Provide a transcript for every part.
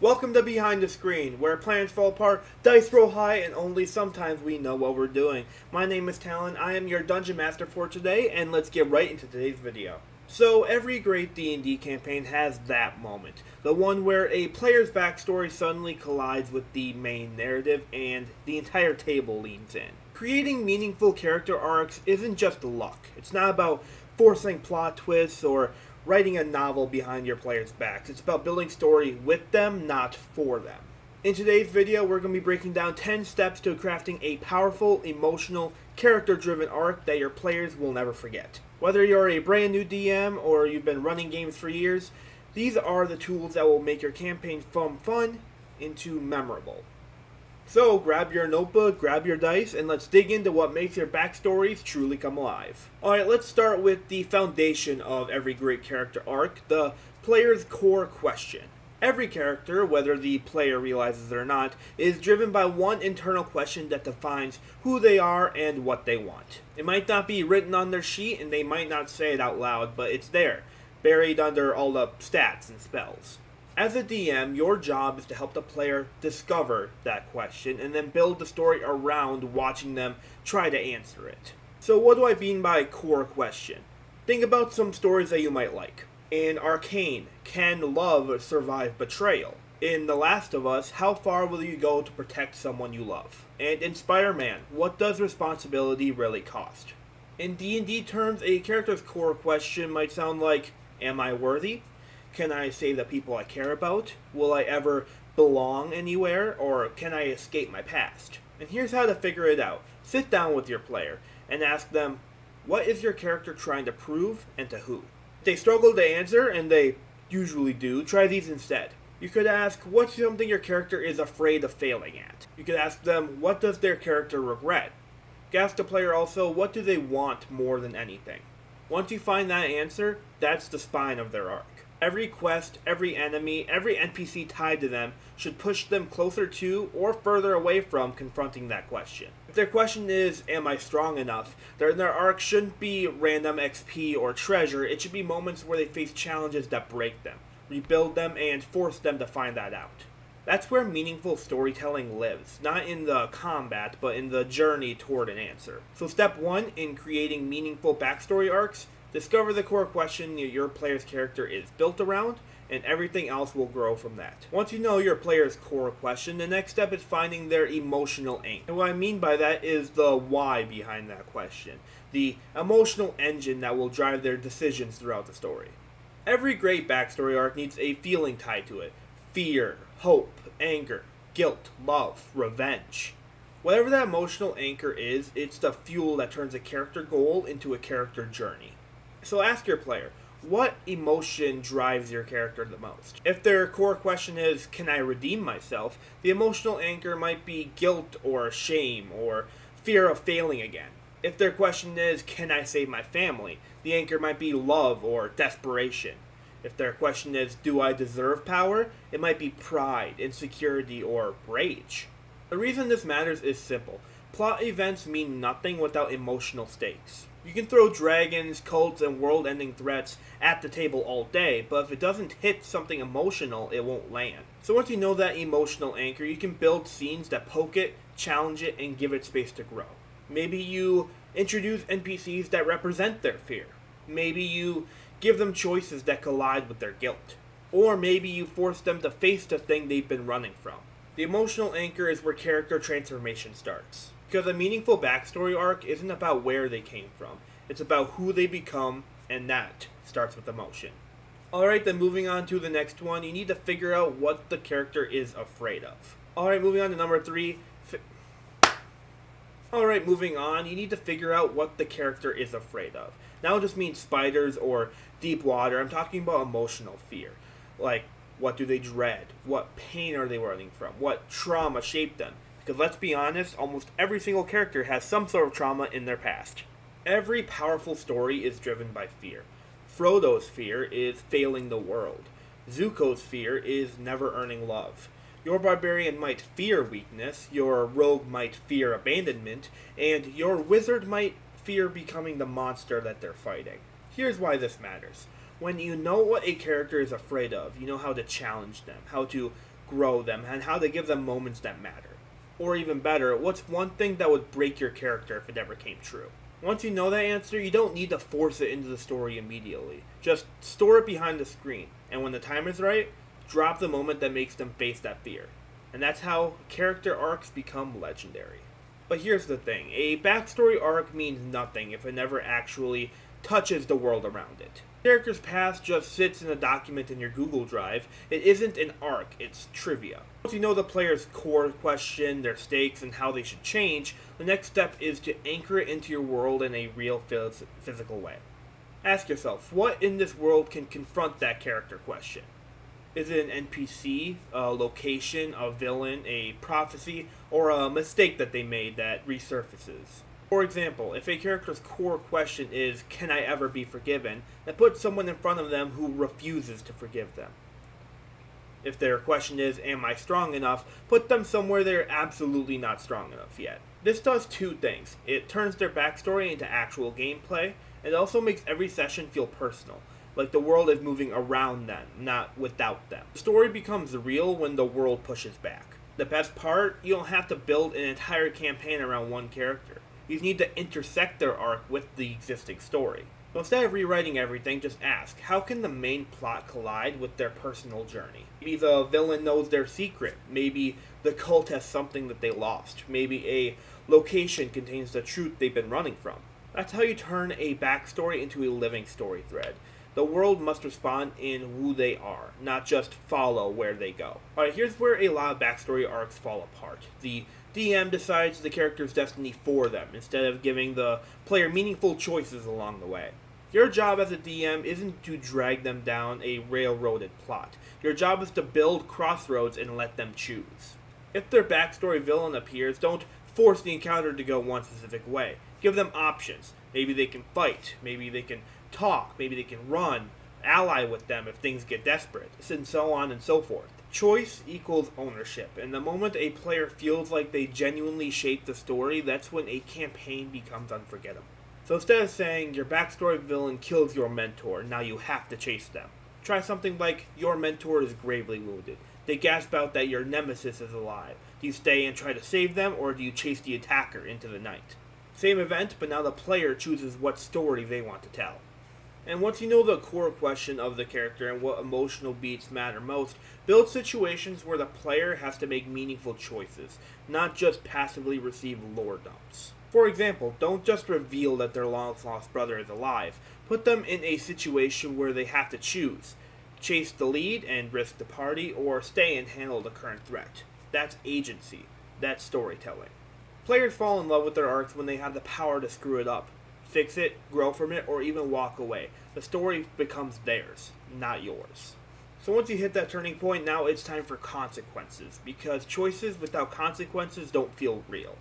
Welcome to Behind the Screen, where plans fall apart, dice roll high, and only sometimes we know what we're doing. My name is Talon, I am your Dungeon Master for today, and let's get right into today's video. So, every great D&D campaign has that moment. The one where a player's backstory suddenly collides with the main narrative, and the entire table leans in. Creating meaningful character arcs isn't just luck. It's not about forcing plot twists or writing a novel behind your players' backs. It's about building story with them, not for them. In today's video, we're going to be breaking down 10 steps to crafting a powerful, emotional, character-driven arc that your players will never forget. Whether you're a brand new DM or you've been running games for years, these are the tools that will make your campaign from fun into memorable. So grab your notebook, grab your dice, and let's dig into what makes your backstories truly come alive. Alright, let's start with the foundation of every great character arc, the player's core question. Every character, whether the player realizes it or not, is driven by one internal question that defines who they are and what they want. It might not be written on their sheet and they might not say it out loud, but it's there, buried under all the stats and spells. As a DM, your job is to help the player discover that question and then build the story around watching them try to answer it. So what do I mean by core question? Think about some stories that you might like. In Arcane, can love survive betrayal? In The Last of Us, how far will you go to protect someone you love? And in Spider-Man, what does responsibility really cost? In D&D terms, a character's core question might sound like, am I worthy? Can I save the people I care about? Will I ever belong anywhere? Or can I escape my past? And here's how to figure it out. Sit down with your player and ask them, what is your character trying to prove and to who? If they struggle to answer, and they usually do, try these instead. You could ask, what's something your character is afraid of failing at? You could ask them, what does their character regret? You could ask the player also, what do they want more than anything? Once you find that answer, that's the spine of their arc. Every quest, every enemy, every NPC tied to them should push them closer to or further away from confronting that question. If their question is, am I strong enough? Then their arc shouldn't be random XP or treasure, it should be moments where they face challenges that break them, rebuild them, and force them to find that out. That's where meaningful storytelling lives, not in the combat, but in the journey toward an answer. So step 1 in creating meaningful backstory arcs, discover the core question your player's character is built around, and everything else will grow from that. Once you know your player's core question, the next step is finding their emotional anchor. And what I mean by that is the why behind that question, the emotional engine that will drive their decisions throughout the story. Every great backstory arc needs a feeling tied to it. Fear, hope, anger, guilt, love, revenge. Whatever that emotional anchor is, it's the fuel that turns a character goal into a character journey. So ask your player, what emotion drives your character the most? If their core question is, can I redeem myself? The emotional anchor might be guilt or shame or fear of failing again. If their question is, can I save my family? The anchor might be love or desperation. If their question is, do I deserve power? It might be pride, insecurity, or rage. The reason this matters is simple. Plot events mean nothing without emotional stakes. You can throw dragons, cults, and world-ending threats at the table all day, but if it doesn't hit something emotional, it won't land. So once you know that emotional anchor, you can build scenes that poke it, challenge it, and give it space to grow. Maybe you introduce NPCs that represent their fear. Maybe you give them choices that collide with their guilt. Or maybe you force them to face the thing they've been running from. The emotional anchor is where character transformation starts. Because a meaningful backstory arc isn't about where they came from. It's about who they become, and that starts with emotion. Alright, then moving on to the next one, you need to figure out what the character is afraid of. Alright, moving on to number 3. Alright, moving on, you need to figure out what the character is afraid of. Now, I don't just mean spiders or deep water, I'm talking about emotional fear. Like, what do they dread? What pain are they running from? What trauma shaped them? Because let's be honest, almost every single character has some sort of trauma in their past. Every powerful story is driven by fear. Frodo's fear is failing the world. Zuko's fear is never earning love. Your barbarian might fear weakness, your rogue might fear abandonment, and your wizard might fear becoming the monster that they're fighting. Here's why this matters. When you know what a character is afraid of, you know how to challenge them, how to grow them and how to give them moments that matter. Or even better, what's one thing that would break your character if it ever came true? Once you know that answer, you don't need to force it into the story immediately. Just store it behind the screen, and when the time is right, drop the moment that makes them face that fear. And that's how character arcs become legendary. But here's the thing, a backstory arc means nothing if it never actually touches the world around it. Character's past just sits in a document in your Google Drive. It isn't an arc, it's trivia. Once you know the player's core question, their stakes, and how they should change, the next step is to anchor it into your world in a real physical way. Ask yourself, what in this world can confront that character question? Is it an NPC, a location, a villain, a prophecy, or a mistake that they made that resurfaces? For example, if a character's core question is, can I ever be forgiven, then put someone in front of them who refuses to forgive them. If their question is, am I strong enough, put them somewhere they're absolutely not strong enough yet. This does two things. It turns their backstory into actual gameplay, and it also makes every session feel personal, like the world is moving around them, not without them. The story becomes real when the world pushes back. The best part, you don't have to build an entire campaign around one character. You need to intersect their arc with the existing story. So instead of rewriting everything, just ask, how can the main plot collide with their personal journey? Maybe the villain knows their secret. Maybe the cult has something that they lost. Maybe a location contains the truth they've been running from. That's how you turn a backstory into a living story thread. The world must respond in who they are, not just follow where they go. Alright, here's where a lot of backstory arcs fall apart. The DM decides the character's destiny for them, instead of giving the player meaningful choices along the way. Your job as a DM isn't to drag them down a railroaded plot. Your job is to build crossroads and let them choose. If their backstory villain appears, don't force the encounter to go one specific way. Give them options. Maybe they can fight, maybe they can talk, maybe they can run, ally with them if things get desperate, and so on and so forth. Choice equals ownership, and the moment a player feels like they genuinely shape the story, that's when a campaign becomes unforgettable. So instead of saying, your backstory villain kills your mentor, now you have to chase them, try something like, your mentor is gravely wounded. They gasp out that your nemesis is alive. Do you stay and try to save them, or do you chase the attacker into the night? Same event, but now the player chooses what story they want to tell. And once you know the core question of the character and what emotional beats matter most, build situations where the player has to make meaningful choices, not just passively receive lore dumps. For example, don't just reveal that their long-lost brother is alive. Put them in a situation where they have to choose. Chase the lead and risk the party, or stay and handle the current threat. That's agency. That's storytelling. Players fall in love with their arcs when they have the power to screw it up. Fix it, grow from it, or even walk away. The story becomes theirs, not yours. So once you hit that turning point, now it's time for consequences, because choices without consequences don't feel real.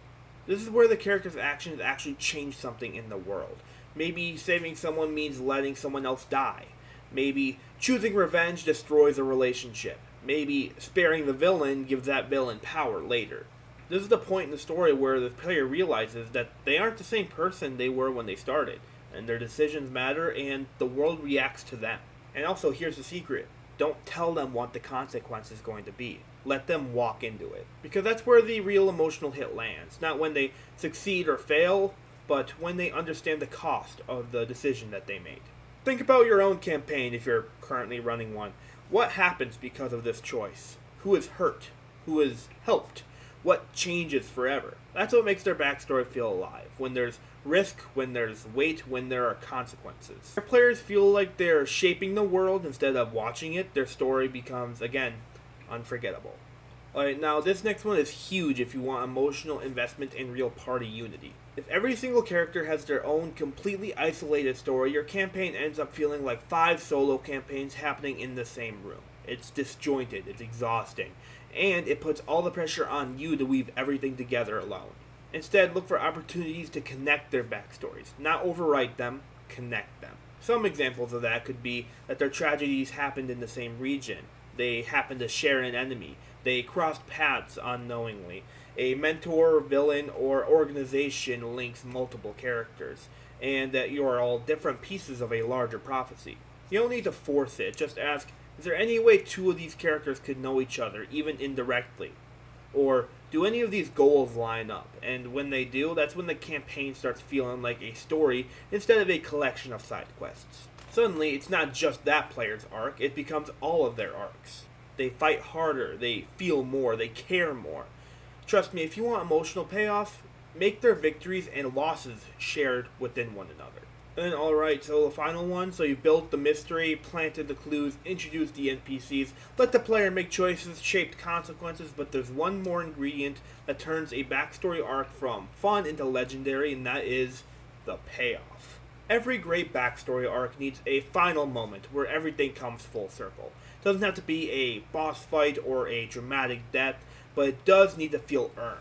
This is where the character's actions actually change something in the world. Maybe saving someone means letting someone else die. Maybe choosing revenge destroys a relationship. Maybe sparing the villain gives that villain power later. This is the point in the story where the player realizes that they aren't the same person they were when they started, and their decisions matter, and the world reacts to them. And also, here's the secret. Don't tell them what the consequence is going to be. Let them walk into it. Because that's where the real emotional hit lands. Not when they succeed or fail, but when they understand the cost of the decision that they made. Think about your own campaign if you're currently running one. What happens because of this choice? Who is hurt? Who is helped? What changes forever? That's what makes their backstory feel alive. When there's risk, when there's weight, when there are consequences. If players feel like they're shaping the world instead of watching it, their story becomes, again, unforgettable. Alright, now this next one is huge if you want emotional investment in real party unity. If every single character has their own completely isolated story, your campaign ends up feeling like 5 solo campaigns happening in the same room. It's disjointed, it's exhausting, and it puts all the pressure on you to weave everything together alone. Instead, look for opportunities to connect their backstories, not overwrite them, connect them. Some examples of that could be that their tragedies happened in the same region, they happened to share an enemy, they crossed paths unknowingly, a mentor, villain, or organization links multiple characters, and that you are all different pieces of a larger prophecy. You don't need to force it, just ask, Is there any way two of these characters could know each other, even indirectly? Or do any of these goals line up? And when they do, that's when the campaign starts feeling like a story instead of a collection of side quests. Suddenly, it's not just that player's arc, it becomes all of their arcs. They fight harder, they feel more, they care more. Trust me, if you want emotional payoff, make their victories and losses shared within one another. And alright, so the final one, so you built the mystery, planted the clues, introduced the NPCs, let the player make choices, shaped consequences, but there's one more ingredient that turns a backstory arc from fun into legendary, and that is the payoff. Every great backstory arc needs a final moment where everything comes full circle. It doesn't have to be a boss fight or a dramatic death, but it does need to feel earned.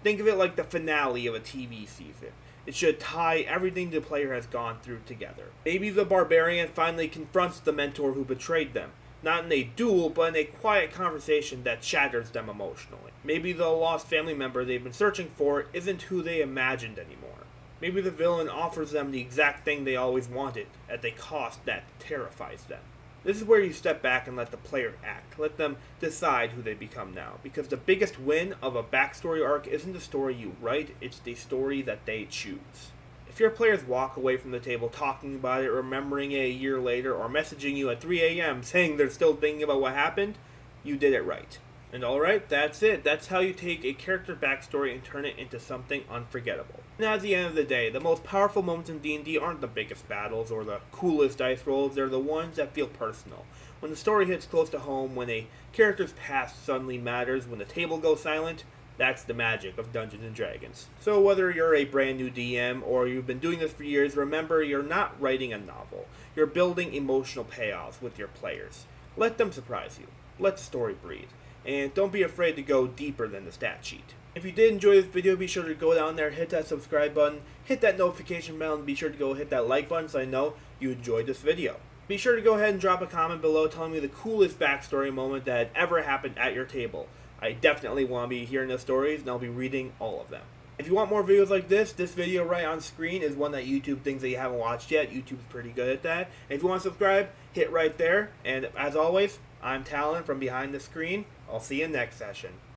Think of it like the finale of a TV season. It should tie everything the player has gone through together. Maybe the barbarian finally confronts the mentor who betrayed them. Not in a duel, but in a quiet conversation that shatters them emotionally. Maybe the lost family member they've been searching for isn't who they imagined anymore. Maybe the villain offers them the exact thing they always wanted, at a cost that terrifies them. This is where you step back and let the player act. Let them decide who they become now. Because the biggest win of a backstory arc isn't the story you write, it's the story that they choose. If your players walk away from the table talking about it, remembering it a year later, or messaging you at 3 a.m. saying they're still thinking about what happened, you did it right. And alright, that's it. That's how you take a character backstory and turn it into something unforgettable. And at the end of the day, the most powerful moments in D&D aren't the biggest battles or the coolest dice rolls, they're the ones that feel personal. When the story hits close to home, when a character's past suddenly matters, when the table goes silent, that's the magic of Dungeons & Dragons. So whether you're a brand new DM or you've been doing this for years, remember you're not writing a novel. You're building emotional payoffs with your players. Let them surprise you. Let the story breathe. And don't be afraid to go deeper than the stat sheet. If you did enjoy this video, be sure to go down there, hit that subscribe button, hit that notification bell, and be sure to go hit that like button so I know you enjoyed this video. Be sure to go ahead and drop a comment below telling me the coolest backstory moment that had ever happened at your table. I definitely want to be hearing those stories, and I'll be reading all of them. If you want more videos like this video right on screen is one that YouTube thinks that you haven't watched yet. YouTube's pretty good at that. And if you want to subscribe, hit right there. And as always, I'm Talon from behind the screen. I'll see you next session.